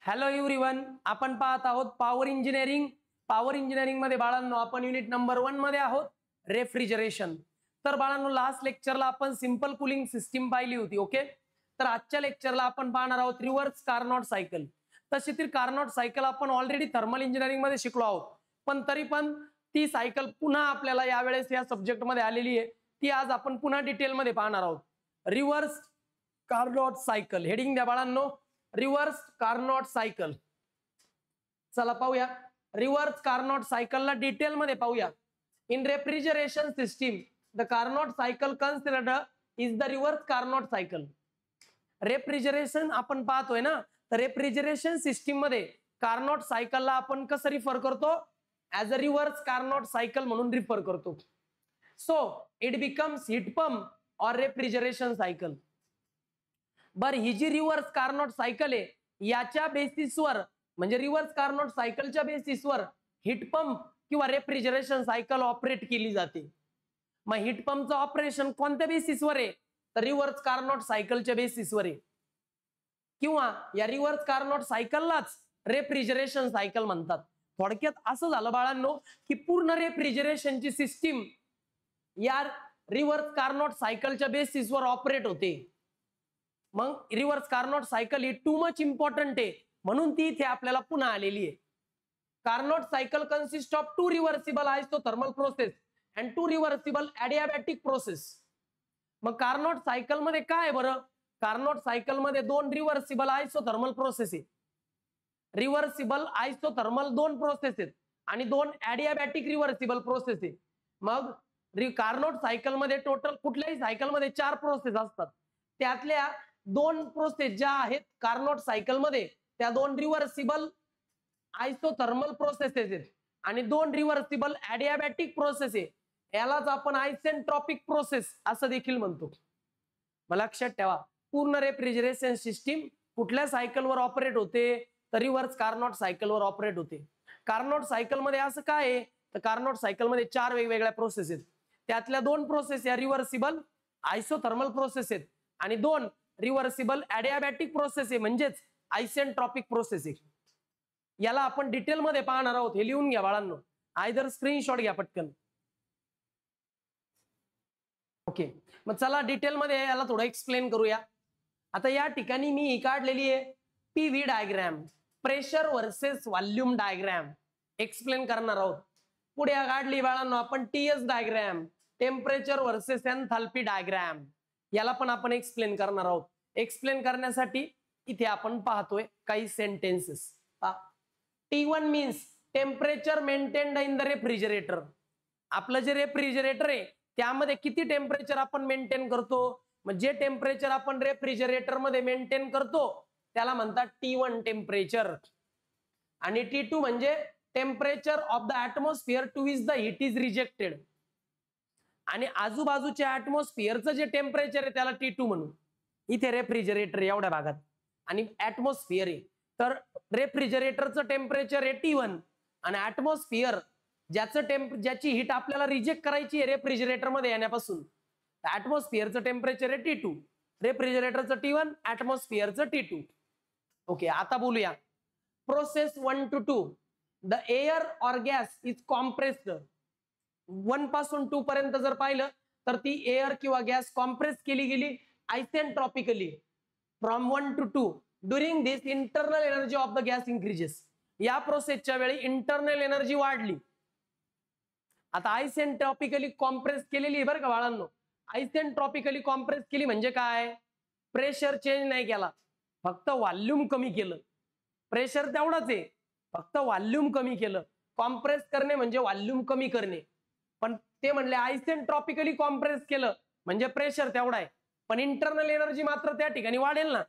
Hello everyone, आपण पाहत आहोत पॉवर इंजिनिअरिंग. पॉवर इंजिनिअरिंग मध्ये बाळांनो आपण युनिट नंबर 1 मध्ये आहोत, रेफ्रिजरेशन. तर बाळांनो लास्ट लेक्चरला आपण सिंपल कूलिंग सिस्टीम पाहिली होती. ओके, तर आजच्या लेक्चरला आपण पाहणार आहोत रिव्हर्स कार्नोट सायकल. तशी ती कार्नोट सायकल आपण ऑलरेडी थर्मल इंजिनिअरिंग मध्ये शिकलो आहोत, पण तरी पण ती सायकल पुन्हा आपल्याला यावेळेस या सब्जेक्ट मध्ये आलेली आहे. ती आज आपण पुन्हा डिटेल मध्ये पाहणार आहोत. रिव्हर्स कार्नोट सायकल, हेडिंग द्या बाळांनो, रिव्हर्स कार्नोट सायकल. चला पाहूया रिव्हर्स कार्नोट सायकलला डिटेल मध्ये पाहूया. In refrigeration system the Carnot cycle considered is the reverse Carnot cycle. Refrigeration आपण पाहतोय ना, तर रेफ्रिजरेशन सिस्टीम मध्ये कार्नोट सायकलला आपण कसं रिफर करतो? As a reverse Carnot cycle म्हणून रिफर करतो. So it becomes heat pump और रेफ्रिजरेशन सायकल. बरं, ही जी रिव्हर्स कार्नोट सायकल आहे याच्या बेसिसवर, म्हणजे रिव्हर्स कार्नोट सायकलच्या बेसिसवर हीट पंप किंवा रेफ्रिजरेशन सायकल ऑपरेट केली जाते. मग हीट पंपचं ऑपरेशन कोणत्या बेसिसवर आहे? तर रिव्हर्स कार्नोट सायकलच्या बेसिसवर आहे. किंवा या रिव्हर्स कार्नोट सायकललाच रेफ्रिजरेशन सायकल म्हणतात. थोडक्यात असं झालं बाळांनो की पूर्ण रेफ्रिजरेशनची सिस्टीम या रिव्हर्स कार्नोट सायकलच्या बेसिसवर ऑपरेट होते. मग रिव्हर्स कार्नोट सायकल ही टू मच इम्पॉर्टंट आहे, म्हणून ती इथे आपल्याला पुन्हा आलेली आहे. Carnot cycle consist of 2 reversible isothermal process and 2 reversible adiabatic process. मग कार्नोट सायकल मध्ये काय बरं? कार्नोट सायकल मध्ये 2 रिव्हर्सिबल आयसोथर्मल प्रोसेस आहेत. रिव्हर्सिबल आयसोथर्मल 2 प्रोसेस आहेत आणि 2 ॲडियाबॅटिक रिव्हर्सिबल प्रोसेस आहे. मग कार्नोट सायकल मध्ये टोटल कुठल्याही सायकल मध्ये 4 प्रोसेस असतात. त्यातल्या 2 प्रोसेस ज्या आहेत कार्नोट सायकल मध्ये त्या 2 रिव्हर्सिबल आयसोथर्मल प्रोसेस आहेत आणि 2 रिव्हर्सिबल ॲडियाबॅटिक प्रोसेस आहे. यालाच आपण आयसेंट्रॉपिक प्रोसेस असं देखील म्हणतो. मग लक्षात ठेवा, पूर्ण रेफ्रिजरेशन सिस्टीम कुठल्या सायकलवर ऑपरेट होते? तर रिव्हर्स कार्नोट सायकलवर ऑपरेट होते. कार्नोट सायकल मध्ये असं काय आहे? तर कार्नोट सायकल मध्ये 4 वेगवेगळ्या प्रोसेस आहेत. त्यातल्या 2 प्रोसेस या रिव्हर्सिबल आयसोथर्मल प्रोसेस आहेत आणि 2 रिव्हर्सिबल ॲडियाबॅटिक प्रोसेस आहे, म्हणजेच आयसेंट्रॉपिक प्रोसेस आहे. याला आपण डिटेल मध्ये पाहणार आहोत. हे लिहून घ्या बाळांनो, आयदर स्क्रीनशॉट घ्या पटकन. ओके, मग चला डिटेल मध्ये याला थोडं एक्सप्लेन करूया. आता या ठिकाणी मी ही काढलेली आहे PV diagram, pressure versus volume diagram explain करणार आहोत. पुढे काढली बाळांनो आपण TS diagram, temperature versus enthalpy diagram. याला पण आपण एक्सप्लेन करणार आहोत. एक्सप्लेन करण्यासाठी इथे आपण पाहतोय काही sentences. T1 means temperature maintained in the refrigerator. आपलं जे रेफ्रिजरेटर आहे त्यामध्ये किती टेम्परेचर आपण मेंटेन करतो? मग जे टेम्परेचर आपण रेफ्रिजरेटर मध्ये मेंटेन करतो त्याला म्हणतात T1 टेम्परेचर. आणि T2 म्हणजे temperature of the atmosphere to which the heat is rejected. आणि आजूबाजूच्या ऍटमॉस्फिअरचं जे टेम्परेचर आहे त्याला T2 म्हणू. इथे रेफ्रिजरेटर एवढ्या भागात आणि ऍटमॉस्फिअर आहे, तर रेफ्रिजरेटरचं टेम्परेचर आहे T1 आणि ऍटमॉस्फिअर ज्याची हीट आपल्याला रिजेक्ट करायची आहे रेफ्रिजरेटर मध्ये येण्यापासून, ऍटमॉस्फिअरचं टेम्परेचर आहे T2, रेफ्रिजरेटरचं T1, ऍटमॉस्फिअरचं T2. ओके, आता बोलूया process 1 to 2. The air or gas is compressed. 1 पासून 2 पर्यंत जर पाहिलं तर ती एअर किंवा गॅस कॉम्प्रेस केली गेली isentropically from 1 to 2. During this internal energy of the gas increases. या प्रोसेसच्या वेळी इंटरनल एनर्जी वाढली. आता आयसेंट्रॉपिकली कॉम्प्रेस केलेली बरं का बाळांनो. आयसेंट्रॉपिकली कॉम्प्रेस केली म्हणजे काय? प्रेशर चेंज नाही केला, फक्त व्हॉल्यूम कमी केलं. प्रेशर तेवढाच आहे, फक्त व्हॉल्यूम कमी केलं. कॉम्प्रेस करणे म्हणजे व्हॉल्यूम कमी करणे. पण ते म्हणले आयसेंट्रॉपिकली कॉम्प्रेस केलं म्हणजे प्रेशर तेवढा आहे, पण इंटरनल एनर्जी मात्र त्या ठिकाणी वाढेल ना,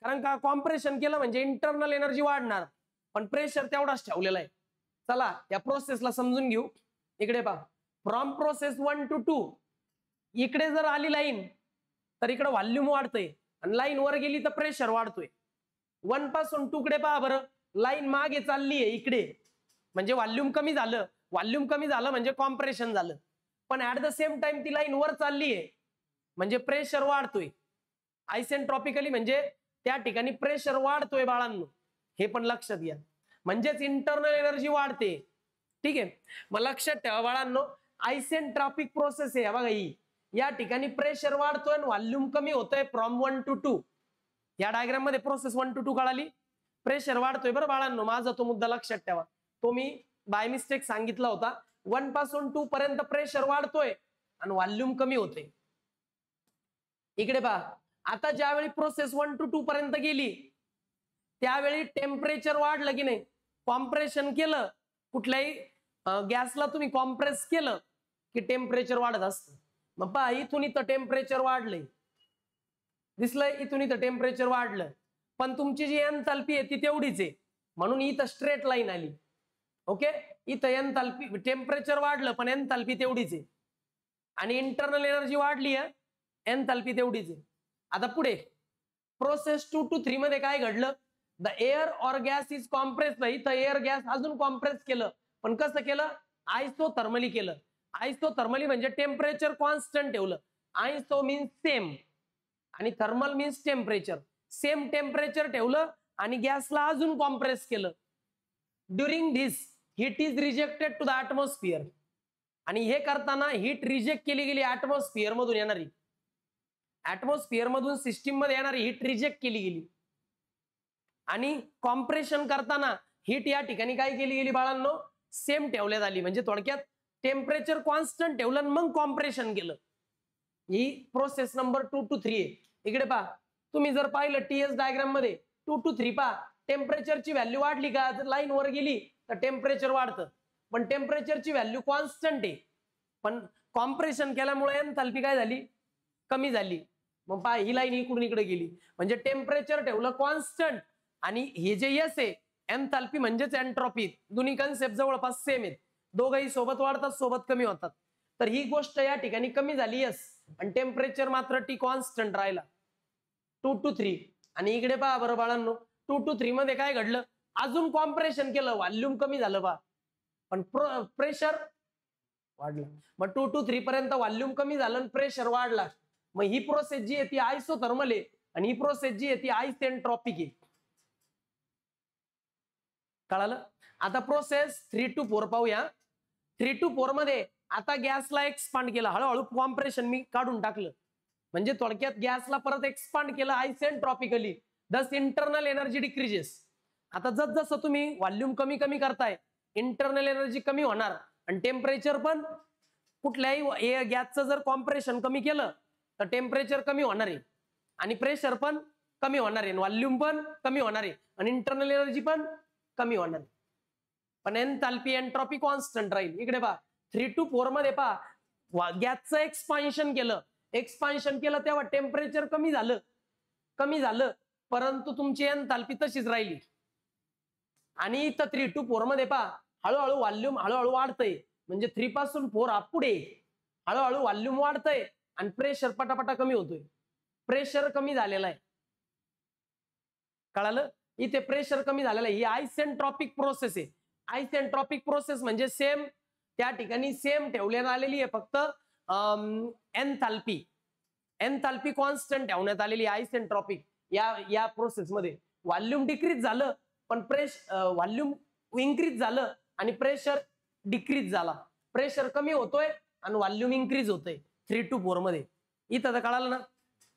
कारण का कॉम्प्रेशन केलं म्हणजे इंटरनल एनर्जी वाढणार, पण प्रेशर तेवढाच ठेवलेला आहे. चला या प्रोसेसला समजून घेऊ. इकडे पहा, फ्रॉम प्रोसेस 1 to 2 इकडे जर आली लाईन तर इकडे व्हॉल्यूम वाढतंय आणि लाईन वर गेली तर प्रेशर वाढतोय. 1 पासून 2 कडे पहा बरं, लाईन मागे चालली आहे इकडे, म्हणजे व्हॉल्यूम कमी झालं. व्हॉल्यूम कमी झालं म्हणजे कॉम्प्रेशन झालं, पण ऍट द सेम टाइम ती लाईन वर चालली आहे म्हणजे प्रेशर वाढतोय. आयसेंट्रॉपिकली म्हणजे त्या ठिकाणी प्रेशर वाढतोय बाळांनो. हे पण लक्षात घ्या. म्हणजेच इंटरनल एनर्जी वाढते. ठीक आहे, मग लक्षात ठेवा बाळांनो, आयसेंट्रॉपिक प्रोसेस आहे बघा ही. या ठिकाणी प्रेशर वाढतोय आणि व्हॉल्यूम कमी होतोय फ्रॉम 1 to 2. या डायग्राम मध्ये प्रोसेस 1 to 2 कळाली. प्रेशर वाढतोय बरं बाळांनो, माझा तो मुद्दा लक्षात ठेवा. तो मी बाय मिस्टेक सांगितला होता. 1 पासून 2 पर्यंत प्रेशर वाढतोय आणि व्हॉल्यूम कमी होते. इकडे पहा, आता ज्यावेळी प्रोसेस 1 to 2 पर्यंत गेली त्यावेळी टेम्परेचर वाढलं की नाही, कॉम्प्रेशन केलं कुठल्याही गॅसला तुम्ही कॉम्प्रेस केलं की टेम्परेचर वाढत असतं. मग पहा इथून इथं टेम्परेचर वाढलंय, दिसलंय, इथून इथं टेम्परेचर वाढलं, पण तुमची जी एन्थाल्पी आहे ती तेवढीच आहे, म्हणून इथं स्ट्रेट लाईन आली. ओके, इथं एन्थाल्पी टेम्परेचर वाढलं पण एन्थाल्पी तेवढीच आहे आणि इंटरनल एनर्जी वाढली आहे, एन्थाल्पी तेवढीच आहे. आता पुढे प्रोसेस 2 to 3 मध्ये काय घडलं, the air or gas is compressed. इथं एअर गॅस अजून कॉम्प्रेस केलं, पण कसं केलं, आयसोथर्मली केलं. आयसोथर्मली म्हणजे टेम्परेचर कॉन्स्टंट ठेवलं. आयसो मीन्स सेम आणि thermal means temperature. Same temperature ठेवलं आणि गॅसला अजून कॉम्प्रेस केलं. During this heat is rejected to the atmosphere. आणि हे करताना हीट रिजेक्ट केली गेली ऍटमॉस्फिअर मधून येणारी, ऍटमॉस्फिअर मधून सिस्टीम मध्ये येणारी हीट रिजेक्ट केली गेली. आणि कॉम्प्रेशन करताना हीट या ठिकाणी काय केली गेली बाळांनो, सेम ठेवण्यात आली. म्हणजे थोडक्यात टेम्परेचर कॉन्स्टंट ठेवलं आणि मग कॉम्प्रेशन केलं. ही प्रोसेस नंबर 2 to 3 आहे. इकडे पहा, तुम्ही जर पाहिलं टीएस डायग्राम मध्ये 2 to 3 पहा, टेम्परेचरची व्हॅल्यू वाढली का, जर लाईन वर गेली तर टेम्परेचर वाढतं, पण टेम्परेचरची व्हॅल्यू कॉन्स्टंट आहे. पण कॉम्प्रेशन केल्यामुळे एन्थाल्पी काय झाली, कमी झाली. मग पहा ही लाईन इकडून इकडे गेली, म्हणजे टेम्परेचर ठेवलं कॉन्स्टंट आणि हे जे यस आहे एन्थाल्पी म्हणजेच एंट्रॉपी, दोन्ही कन्सेप्ट जवळपास सेम आहेत. दोघंही सोबत वाढतात, सोबत कमी होतात. तर ही गोष्ट या ठिकाणी कमी झाली यस, आणि टेम्परेचर मात्र टी कॉन्स्टंट राहिला 2 to 3. आणि इकडे पहा बरं बाळांनो, 2 to 3 मध्ये काय घडलं, अजून कॉम्प्रेशन केलं, व्हॉल्यूम कमी झालं पहा, पण प्रेशर वाढलं. मग 2 to 3 पर्यंत व्हॉल्यूम कमी झालं आणि प्रेशर वाढला. मग ही प्रोसेस जी आहे ती आयसोथर्मल आहे आणि ही प्रोसेस जी आहे ती आयसेंट्रॉपिक आहे. कळालं. आता प्रोसेस 3 to 4 पाहूया. 3 to 4 मध्ये आता गॅसला एक्सपांड केलं, हळूहळू कॉम्प्रेशन मी काढून टाकलं, म्हणजे थोडक्यात गॅसला परत एक्सपांड केलं आयसेंट्रॉपिकली. दस इंटरनल एनर्जी डिक्रीजेस. आता जसं तुम्ही व्हॉल्यूम कमी कमी करताय, इंटरनल एनर्जी कमी होणार आणि टेम्परेचर पण, कुठल्याही गॅसचं जर कॉम्प्रेशन कमी केलं तर टेम्परेचर कमी होणार आहे आणि प्रेशर पण कमी होणार आहे, व्हॉल्यूम पण कमी होणार आहे आणि इंटरनल एनर्जी पण कमी होणार आहे. पण एन्थाल्पी एंट्रॉपी कॉन्स्टंट राहील. इकडे पहा 3 to 4 मध्ये पहा, गॅसचं एक्सपान्शन केलं तेव्हा टेम्परेचर कमी झालं, परंतु तुमची एन्थाल्पी तशीच राहिली. आणि इथं 3 to 4 मध्ये पहा, हळूहळू व्हॉल्यूम हळूहळू वाढतंय, म्हणजे 3 पासून 4 पुढे हळूहळू व्हॉल्यूम वाढतंय आणि प्रेशर पटापटा कमी होतोय. प्रेशर कमी झालेला आहे, कळालं. इथे प्रेशर कमी झालेला आहे, ही आयसेंट्रॉपिक प्रोसेस आहे. आयसेंट्रॉपिक प्रोसेस म्हणजे सेम, त्या ठिकाणी सेम ठेवण्यात आलेली आहे, फक्त एन्थाल्पी कॉन्स्टंट ठेवण्यात आलेली आयसेंट्रॉपिक. या प्रोसेस मध्ये व्हॉल्यूम डिक्रीज झालं पण व्हॉल्यूम इन्क्रीज झालं आणि प्रेशर डिक्रीज झाला. प्रेशर कमी होतोय आणि व्हॉल्यूम इन्क्रीज होतोय 3 to 4 मध्ये. इथं तर कळालं ना,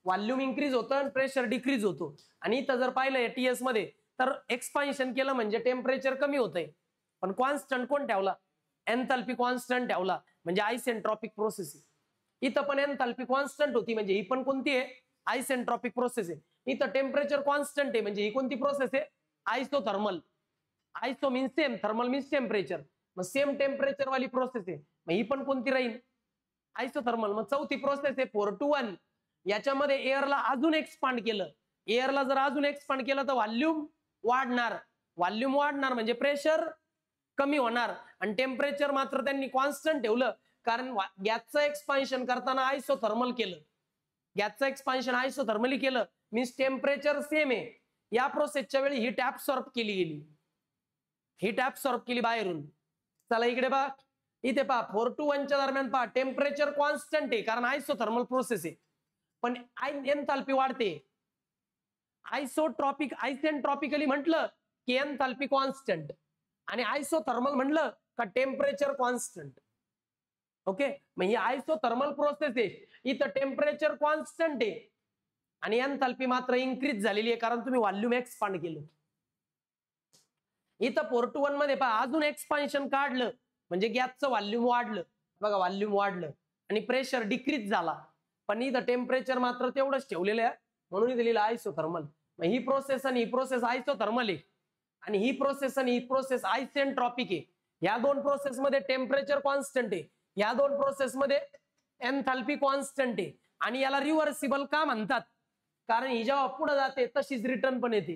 व्हॉल्यूम इन्क्रीज होतं आणि प्रेशर डिक्रीज होतो. आणि इथं जर पाहिलं टीएस मध्ये तर एक्सपान्शन केलं म्हणजे टेम्परेचर कमी होतंय, पण कॉन्स्टंट कोण ठेवला, एन्थाल्पी कॉन्स्टंट ठेवला, म्हणजे आयसेंट्रॉपिक प्रोसेस आहे. इथं पण एन्थाल्पी कॉन्स्टंट होती, म्हणजे ही पण कोणती आहे, आयसेंट्रॉपिक प्रोसेस आहे. इथं टेम्परेचर कॉन्स्टंट आहे, म्हणजे ही कोणती प्रोसेस आहे, isothermal. Iso means same, thermal means temperature, मग सेम टेम्परेचर वाली प्रोसेस आहे, मग ही पण कोणती राहील, आयसोथर्मल. मग चौथी प्रोसेस आहे 4 to 1. याच्यामध्ये एअरला अजून एक्सपांड केलं. एअरला जर अजून एक्सपांड केलं तर व्हॉल्यूम वाढणार म्हणजे प्रेशर कमी होणार आणि टेम्परेचर मात्र त्यांनी कॉन्स्टंट ठेवलं, कारण गॅसचं एक्सपान्शन करताना आयसोथर्मल केलं. गॅसचं एक्सपान्शन आयसोथर्मली केलं मीन्स टेम्परेचर सेम आहे. या प्रोसेसच्या वेळी हीट ऍब्सॉर्ब केली बाहेरून. चला इकडे पहा, इथे पहा 4 to 1 च्या दरम्यान पहा टेम्परेचर कॉन्स्टंट आहे, कारण आयसोथर्मल प्रोसेस आहे, पण एन्थाल्पी वाढते. आयसेंट्रॉपिकली म्हटलं की एन्थाल्पी कॉन्स्टंट, आणि आयसोथर्मल म्हणलं का टेम्परेचर कॉन्स्टंट. ओके, मग ही आयसोथर्मल प्रोसेस आहे, इथं टेम्परेचर कॉन्स्टंट आहे आणि एन्थाल्पी मात्र इन्क्रीज झालेली आहे कारण तुम्ही व्हॉल्यूम एक्सपांड केलं. इथं 4:1 मध्ये पहा अजून एक्सपान्शन काढलं म्हणजे गॅसचं व्हॉल्यूम वाढलं. बघा व्हॉल्यूम वाढलं आणि प्रेशर डिक्रीज झाला, पण इथं टेम्परेचर मात्र तेवढंच ठेवलेलं आहे म्हणून इथं लिहिलं आयसोथर्मल. मग ही प्रोसेस आणि ही प्रोसेस आयसोथर्मल आहे आणि ही प्रोसेस आणि ही प्रोसेस आयसेंट्रॉपिक आहे. या दोन प्रोसेस मध्ये टेम्परेचर कॉन्स्टंट आहे, या दोन प्रोसेस मध्ये एन्थाल्पी कॉन्स्टंट आहे. आणि याला रिव्हर्सिबल का म्हणतात, कारण ही जेव्हा पुढे जाते तशीच रिटर्न पण येते,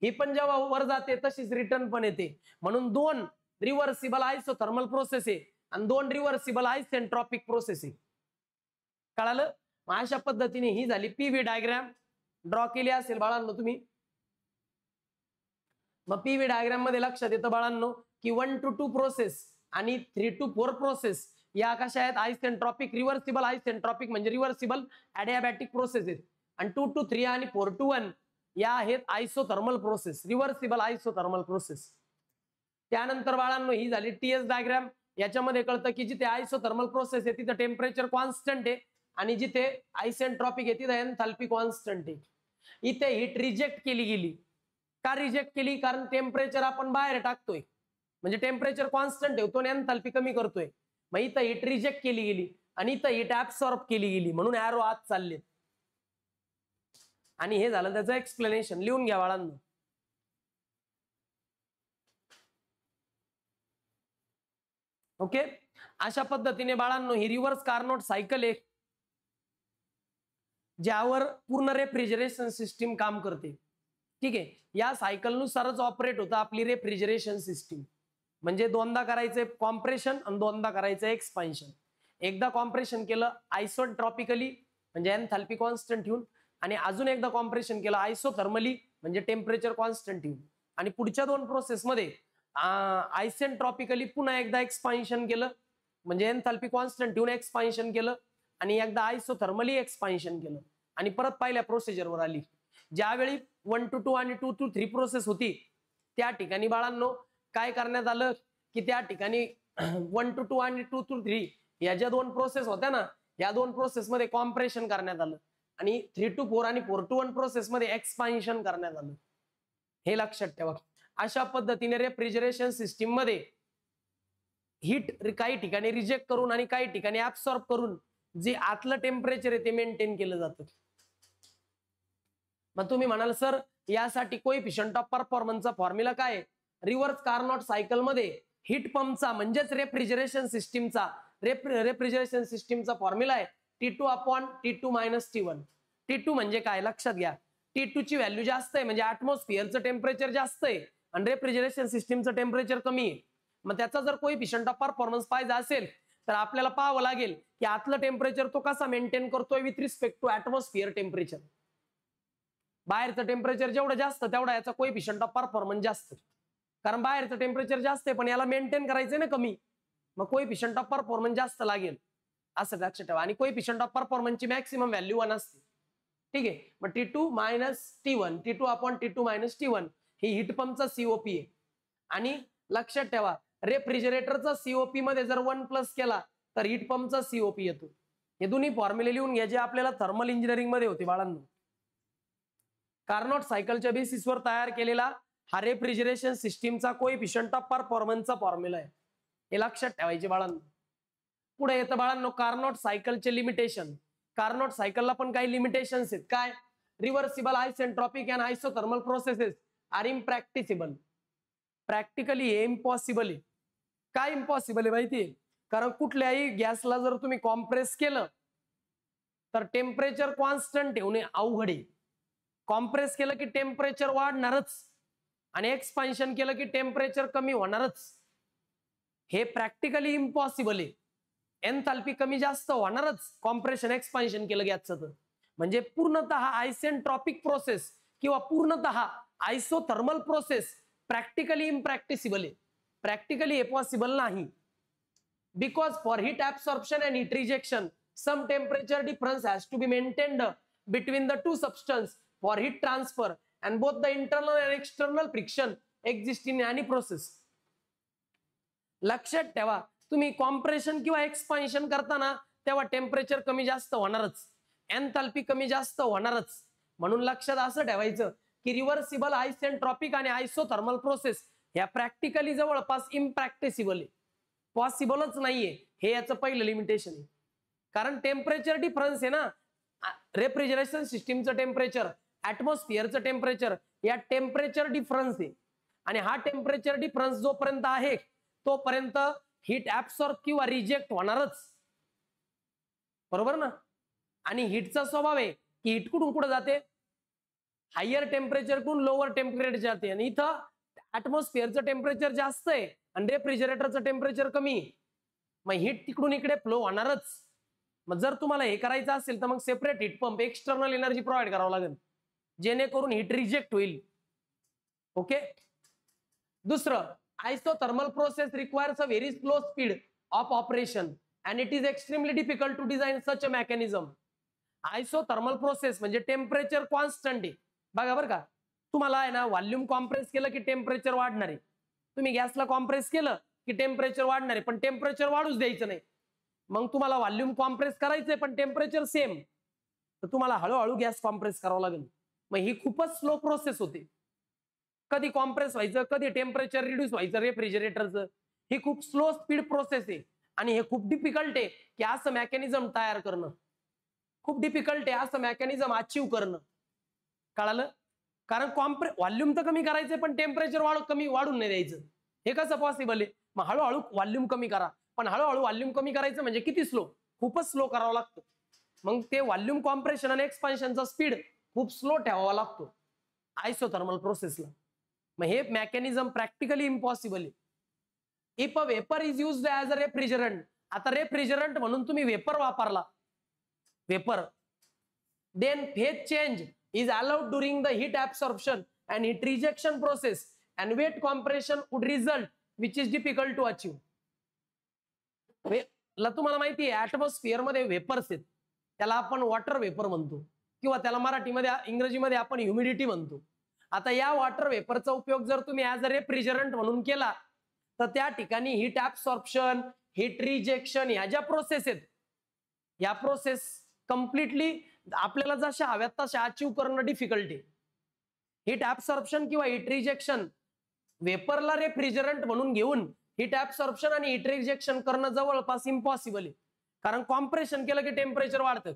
ही पण जेव्हा वर जाते तशीच रिटर्न पण येते. म्हणून दोन रिव्हर्सिबल आयसोथर्मल प्रोसेस आहे आणि दोन रिव्हर्सिबल आयसेंट्रॉपिक प्रोसेस आहे. कळालं? अशा पद्धतीने ही झाली पीव्ही डायग्राम. ड्रॉ केली असेल बाळांनो तुम्ही. मग पीव्ही डायग्राम मध्ये लक्षात येतं बाळांनो की 1 to 2 प्रोसेस आणि 3 to 4 प्रोसेस या कशा आहेत, आयसेंट्रॉपिक. रिव्हर्सिबल आयसेंट्रॉपिक म्हणजे रिव्हर्सिबल ॲडियाबॅटिक प्रोसेस आहेत आणि 2 to 3 आणि 4 to 1 या आहेत isothermal process, reversible isothermal process. त्यानंतर बाळांनो ही झाली टीएस डायग्राम. याच्यामध्ये कळतं की जिथे आयसोथर्मल प्रोसेस आहे तिथे टेम्परेचर कॉन्स्टंट आहे आणि जिथे आयसेंट्रॉपिक आहे तिथे एन्थाल्पी कॉन्स्टंट आहे. इथे हीट रिजेक्ट केली गेली. का रिजेक्ट केली? कारण टेम्परेचर आपण बाहेर टाकतोय म्हणजे टेम्परेचर कॉन्स्टंट ठेवतो आणि एन्थाल्पी कमी करतोय. मग इथं हीट रिजेक्ट केली गेली आणि इथं हीट ऍब्सॉर्ब केली गेली म्हणून ऍरो आत चालले. आणि हे झालं त्याचं एक्सप्लेनेशन. लिहून घ्या बाळांनो. ओके, अशा पद्धतीने बाळांनो ही रिव्हर्स कार्नोट सायकल आहे ज्यावर पूर्ण रेफ्रिजरेशन सिस्टीम काम करते. ठीक आहे, या सायकल नुसारच ऑपरेट होतं आपली रेफ्रिजरेशन सिस्टीम. म्हणजे दोनदा करायचंय कॉम्प्रेशन आणि दोनदा करायचं एक्सपान्शन. एकदा कॉम्प्रेशन केलं आयसोट्रॉपिकली म्हणजे एन्थाल्पी कॉन्स्टंट ठेवून, आणि अजून एकदा कॉम्प्रेशन केलं आयसोथर्मली म्हणजे टेम्परेचर कॉन्स्टंट ठेवून, आणि पुढच्या दोन प्रोसेसमध्ये आयसेंट्रॉपिकली पुन्हा एकदा एक्सपान्शन केलं म्हणजे एन्थाल्पी कॉन्स्टंट ठेवून एक्सपान्शन केलं, आणि एकदा आयसोथर्मली एक्सपान्शन केलं आणि परत पहिल्या प्रोसिजरवर आली. ज्यावेळी 1 to 2 आणि 2 to 3 प्रोसेस होती त्या ठिकाणी बाळांनो काय करण्यात आलं की त्या ठिकाणी 1 to 2 आणि 2 to 3 या ज्या दोन प्रोसेस होत्या ना, या दोन प्रोसेस मध्ये कॉम्प्रेशन करण्यात आलं आणि 3 to 4 आणि 4 to 1 प्रोसेस मध्ये एक्सपान्शन करण्यात आलं. हे लक्षात ठेवा. अशा पद्धतीने रेफ्रिजरेशन सिस्टीम मध्ये हीट काही ठिकाणी रिजेक्ट करून आणि काही ठिकाणी ऍब्सॉर्ब करून जे आतलं टेम्परेचर आहे ते मेंटेन केलं जातं. मग तुम्ही म्हणाल सर यासाठी कोएफिशियंट ऑफ परफॉर्मन्सचा फॉर्म्युला काय? रिव्हर्स कार्नोट सायकल मध्ये हीट पंपचा म्हणजेच रेफ्रिजरेशन सिस्टीमचा फॉर्म्युला आहे T2/T2 - T1. T2 म्हणजे काय लक्षात घ्या, T2 ची व्हॅल्यू जास्त आहे म्हणजे ऍटमॉस्फिअरचं टेम्परेचर जास्त आहे आणि रेफ्रिजरेशन सिस्टीमचं टेम्परेचर कमी आहे. मग त्याचा जर कोएफिशियंट ऑफ परफॉर्मन्स पाहिजे असेल तर आपल्याला पाहावं लागेल की आतलं टेम्परेचर तो कसा मेंटेन करतोय with respect to atmosphere temperature. बाहेरचं टेम्परेचर जेवढं जास्त तेवढा याचा कोएफिशियंट ऑफ परफॉर्मन्स जास्त, कारण बाहेरचं टेम्परेचर जास्त आहे पण याला मेंटेन करायचंय ना कमी, मग कोएफिशियंट ऑफ परफॉर्मन्स जास्त लागेल असं लक्षात ठेवा. आणि कोएफिशियंट ऑफ परफॉर्मन्सची मॅक्सिमम व्हॅल्यू 1 असते. ठीक आहे, मग T2 - T1 T2/T2 - T1 ही हीट पंपचा सीओपी आहे. आणि लक्षात ठेवा रेफ्रिजरेटरचा सीओपी मध्ये जर 1 प्लस केला तर हीट पंपचा सीओपी येतो. हे दोन्ही फॉर्म्युले लिहून घ्या जे आपल्याला थर्मल इंजिनिअरिंग मध्ये होते बाळांनो. कार्नोट सायकलच्या बेसिसवर तयार केलेला हा रेफ्रिजरेशन सिस्टीमचा कोएफिशियंट ऑफ परफॉर्मन्सचा फॉर्म्युला आहे. हे लक्षात ठेवायचे बाळांनो. पुढे येतं बाळांनो कार्नोट सायकलचे लिमिटेशन. कार्नोट सायकलला पण काही लिमिटेशन्स आहेत. काय? Reversible isentropic and isothermal processes are impracticable. Practically हे इम्पॉसिबल आहे. काय इम्पॉसिबल आहे माहितीये? कारण कुठल्याही गॅसला जर तुम्ही कॉम्प्रेस केलं तर टेम्परेचर कॉन्स्टंट ठेवणे अवघड आहे. कॉम्प्रेस केलं की टेम्परेचर वाढणारच आणि एक्सपान्शन केलं की टेम्परेचर कमी होणारच. हे प्रॅक्टिकली इम्पॉसिबल आहे. एन्थाल्पी कमी जास्त होणारच कॉम्प्रेशन एक्सपान्शन केलं गॅसचं तर. म्हणजे पूर्णतः आयसेंट्रॉपिक प्रोसेस किंवा पूर्णतः आयसोथर्मल प्रोसेस प्रॅक्टिकली इम्प्रॅक्टिसिबल आहे. प्रॅक्टिकली हे पॉसिबल नाही. Because for heat absorption and heat rejection some temperature difference has to be maintained between the two substances for heat transfer and both the internal and external friction exist in any process. लक्षात ठेवा, तुम्ही compression किंवा expansion करताना तेव्हा temperature कमी जास्त होणारच, एन्थॅल्पी कमी जास्त होणारच. म्हणून लक्षात असं ठेवायचं की रिव्हर्सिबल आयसेंट्रॉपिक आणि आयसोथर्मल प्रोसेस ह्या प्रॅक्टिकली जवळपास इम्प्रॅक्टिसिबल आहे, पॉसिबलच नाहीये. हे याचं पहिलं लिमिटेशन आहे. कारण टेम्परेचर डिफरन्स आहे ना, रेफ्रिजरेशन सिस्टीमचं टेम्परेचर, ऍटमॉस्फिअरचं टेम्परेचर, या टेम्परेचर डिफरन्स आहे. आणि हा टेम्परेचर डिफरन्स जोपर्यंत आहे तोपर्यंत हीट ऍब्सॉर्ब किंवा रिजेक्ट होणारच, बरोबर ना. आणि हीटचा स्वभाव आहे की हीट कुठून कुठं जाते, हायर टेम्परेचर कडून लोअर टेम्परेचर जाते. आणि इथं ऍटमॉस्फिअरचं टेम्परेचर जास्त आहे आणि रेफ्रिजरेटरचं टेम्परेचर कमी आहे, मग हीट तिकडून इकडे फ्लो होणारच. मग जर तुम्हाला हे करायचं असेल तर मग separate heat pump, external energy provide करावं लागेल जेणेकरून हीट रिजेक्ट होईल. ओके. दुसरं, isothermal process requires a very slow speed of operation and it is extremely difficult to design such a mechanism. Isothermal process म्हणजे टेम्परेचर कॉन्स्टंट आहे. बघा बरं का, तुम्हाला आहे ना व्हॉल्यूम कॉम्प्रेस केलं की टेम्परेचर वाढणार आहे, तुम्ही गॅसला कॉम्प्रेस केलं की टेम्परेचर वाढणार आहे, पण टेम्परेचर वाढूच द्यायचं नाही. मग तुम्हाला व्हॉल्यूम कॉम्प्रेस करायचंय पण टेम्परेचर सेम, तर तुम्हाला हळूहळू गॅस कॉम्प्रेस करावं लागेल. मग ही खूपच स्लो प्रोसेस होते. कधी कॉम्प्रेस व्हायचं, कधी टेम्परेचर रिड्यूस व्हायचं रेफ्रिजरेटरचं. ही खूप स्लो स्पीड प्रोसेस आहे आणि हे खूप डिफिकल्ट आहे की असं मेकॅनिझम तयार करणं, खूप डिफिकल्ट आहे असं मेकॅनिझम अचीव करणं. कळालं? कारण व्हॉल्यूम तर कमी करायचं पण टेम्परेचर वाढून नाही द्यायचं. हे कसं पॉसिबल आहे? मग हळूहळू व्हॉल्यूम कमी करा, पण हळूहळू व्हॉल्यूम कमी करायचं म्हणजे किती स्लो, खूपच स्लो करावं लागतं. मग ते व्हॉल्यूम कॉम्प्रेशन आणि एक्सपान्शनचा स्पीड खूप स्लो ठेवावा लागतो आयसोथर्मल प्रोसेसला. मग हे मेकॅनिझम प्रॅक्टिकली इम्पॉसिबल आहे. If a vapour is used as a refrigerant, आता रेफ्रिजरंट म्हणून तुम्ही वेपर वापरला, vapour, then phase change is allowed during the heat absorption and heat rejection process and wet compression would result which is difficult to achieve. तुम्हाला माहिती आहे atmosphere मध्ये vapours आहेत, त्याला आपण वॉटर वेपर म्हणतो किंवा त्याला मराठीमध्ये इंग्रजीमध्ये आपण ह्युमिडिटी म्हणतो. आता या वॉटर वेपरचा उपयोग जर तुम्ही ॲज अ रेफ्रिजरंट म्हणून केला तर त्या ठिकाणी हीट ऍब्सॉर्प्शन, हीट रिजेक्शन ह्या ज्या प्रोसेस आहेत, या प्रोसेस कम्प्लिटली आपल्याला जशा हव्यात तशा अचीव करणं डिफिकल्ट आहे. हीट ऍब्सॉर्प्शन किंवा हीट रिजेक्शन, वेपरला रेफ्रिजरंट म्हणून घेऊन हीट ऍब्सॉर्प्शन आणि हीट रिजेक्शन करणं जवळपास इम्पॉसिबल आहे. कारण कॉम्प्रेशन केलं की टेम्परेचर वाढतं.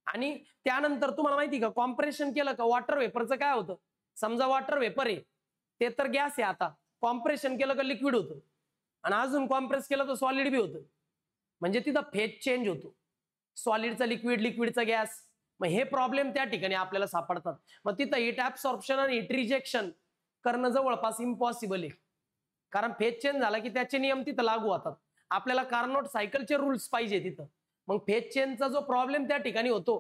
आणि त्यानंतर तुम्हाला माहिती का कॉम्प्रेशन केलं का वॉटर वेपरचं काय होतं, समजा वॉटर वेपर आहे ते तर गॅस आहे, आता कॉम्प्रेशन केलं का लिक्विड होतं आणि अजून कॉम्प्रेस केलं तर सॉलिड बी होतं. म्हणजे तिथं फेज चेंज होतो, सॉलिडचा लिक्विड, लिक्विडचा गॅस. मग हे प्रॉब्लेम त्या ठिकाणी आपल्याला सापडतात. मग तिथं हीट ऍब्सॉर्प्शन आणि हीट रिजेक्शन करणं जवळपास इम्पॉसिबल आहे. कारण फेज चेंज झाला की त्याचे नियम तिथं लागू होतात. आपल्याला कार्नोट सायकलचे रूल्स पाहिजे तिथं. मग फेज चेंजचा जो प्रॉब्लेम त्या ठिकाणी होतो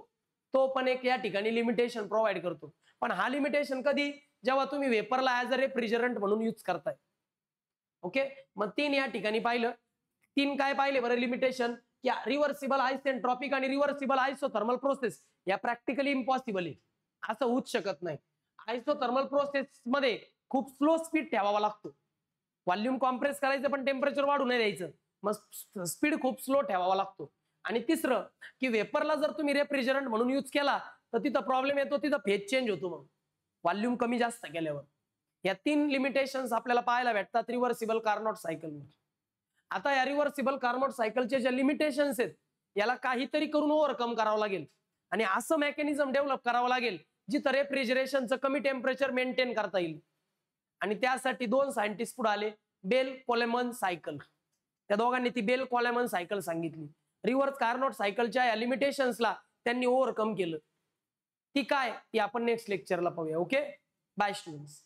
तो पण एक या ठिकाणी लिमिटेशन प्रोव्हाइड करतो. पण हा लिमिटेशन कधी, जेव्हा तुम्ही वेपरला ॲज अ रेफ्रिजरंट म्हणून यूज करताय. ओके. मग 3 या ठिकाणी पाहिलं. 3 काय पाहिले बरं लिमिटेशन, की रिव्हर्सिबल आयसेंट्रॉपिक आणि रिव्हर्सिबल आयसोथर्मल प्रोसेस या प्रॅक्टिकली इम्पॉसिबल आहे, असं होऊच शकत नाही. आयसोथर्मल प्रोसेस मध्ये खूप स्लो स्पीड ठेवावा लागतो. व्हॉल्यूम कॉम्प्रेस करायचं पण टेम्परेचर वाढू नाही द्यायचं, मग स्पीड खूप स्लो ठेवावा लागतो. आणि तिसरं की वेपरला जर तुम्ही रेफ्रिजरंट म्हणून यूज केला तर तिथं प्रॉब्लेम येतो, तिथं फेज चेंज होतो मग व्हॉल्यूम कमी जास्त केल्यावर. या 3 लिमिटेशन्स आपल्याला पाहायला भेटतात रिव्हर्सिबल कार्नोट सायकल. आता या रिव्हर्सिबल कार्नोट सायकलचे जे लिमिटेशन्स आहेत याला काहीतरी करून ओव्हरकम करावं लागेल आणि असं मेकॅनिझम डेव्हलप करावं लागेल जिथं रेफ्रिजरेशनचं कमी टेम्परेचर मेंटेन करता येईल. आणि त्यासाठी 2 सायंटिस्ट पुढे आले, बेल कोलेमन सायकल. त्या दोघांनी ती बेल कोलेमन सायकल सांगितली. रिव्हर्स कार्नोट सायकलच्या या लिमिटेशन्सला त्यांनी ओव्हरकम केलं. ती काय, ती आपण नेक्स्ट लेक्चरला पाहूया. Okay, bye students.